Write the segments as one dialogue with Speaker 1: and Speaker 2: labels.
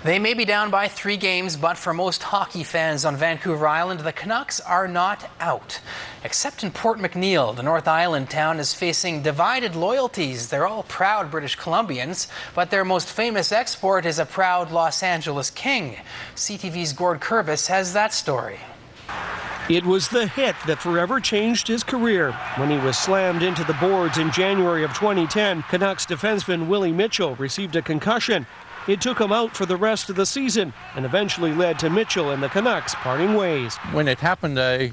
Speaker 1: They may be down by 3 games, but for most hockey fans on Vancouver Island, the Canucks are not out. Except in Port McNeill, the North Island town is facing divided loyalties. They're all proud British Columbians, but their most famous export is a proud Los Angeles King. CTV's Gord Kurbis has that story.
Speaker 2: It was the hit that forever changed his career. When he was slammed into the boards in January of 2010, Canucks defenseman Willie Mitchell received a concussion. It took him out for the rest of the season and eventually led to Mitchell and the Canucks parting ways.
Speaker 3: When it happened, I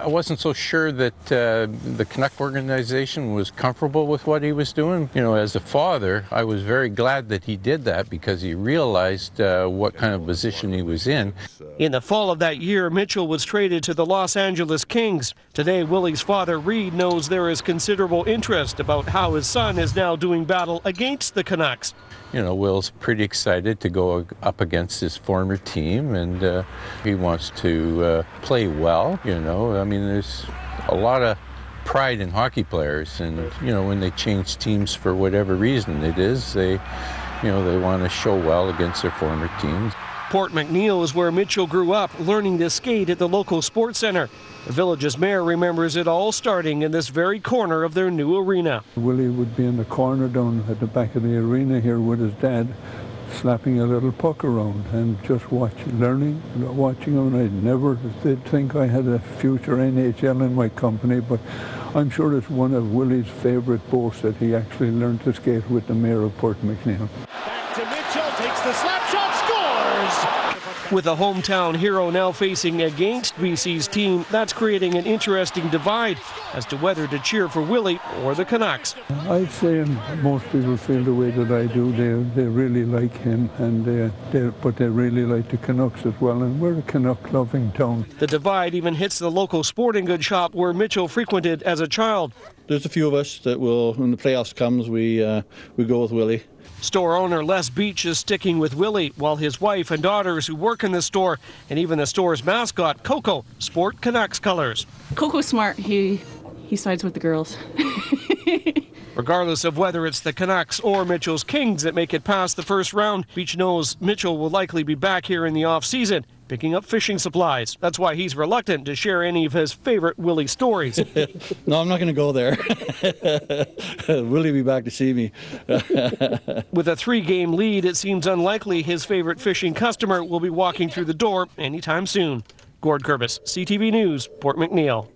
Speaker 3: wasn't so sure that the Canuck organization was comfortable with what he was doing. You know, as a father, I was very glad that he did that because he realized what kind of position he was in.
Speaker 2: In the fall of that year, Mitchell was traded to the Los Angeles Kings. Today, Willie's father, REID, knows there is considerable interest about how his son is now doing battle against the Canucks.
Speaker 3: You know, Will's pretty excited to go up against his former team, and he wants to play well, you know. I mean, there's a lot of pride in hockey players, and, you know, when they change teams for whatever reason it is, they want to show well against their former teams.
Speaker 2: Port McNeill is where Mitchell grew up, learning to skate at the local sports center. The village's mayor remembers it all starting in this very corner of their new arena.
Speaker 4: Willie would be in the corner down at the back of the arena here with his dad, slapping a little puck around and just watching him. And I never did think I had a future NHL in my company, but I'm sure it's one of Willie's favourite boasts that he actually learned to skate with the mayor of Port McNeill.
Speaker 2: Back to Mitchell, takes the slap shot, scores! With a hometown hero now facing against BC's team, that's creating an interesting divide as to whether to cheer for Willie or the Canucks.
Speaker 4: I'd say most people feel the way that I do. They really like him, but they really like the Canucks as well, and we're a Canuck-loving town.
Speaker 2: The divide even hits the local sporting goods shop where Mitchell frequented as a child.
Speaker 5: There's a few of us that will, when the playoffs comes, we go with Willie.
Speaker 2: Store owner Les BEECH is sticking with Willie, while his wife and daughters who work in the store, and even the store's mascot, Coco, sport Canucks colors.
Speaker 6: Coco's smart. He sides with the girls.
Speaker 2: Regardless of whether it's the Canucks or Mitchell's Kings that make it past the first round, BEECH knows Mitchell will likely be back here in the off-season, picking up fishing supplies. That's why he's reluctant to share any of his favorite Willie stories.
Speaker 5: No, I'm not going to go there. Willie will be back to see me.
Speaker 2: With a 3-game lead, it seems unlikely his favorite fishing customer will be walking through the door anytime soon. Gord Kurbis, CTV News, Port McNeill.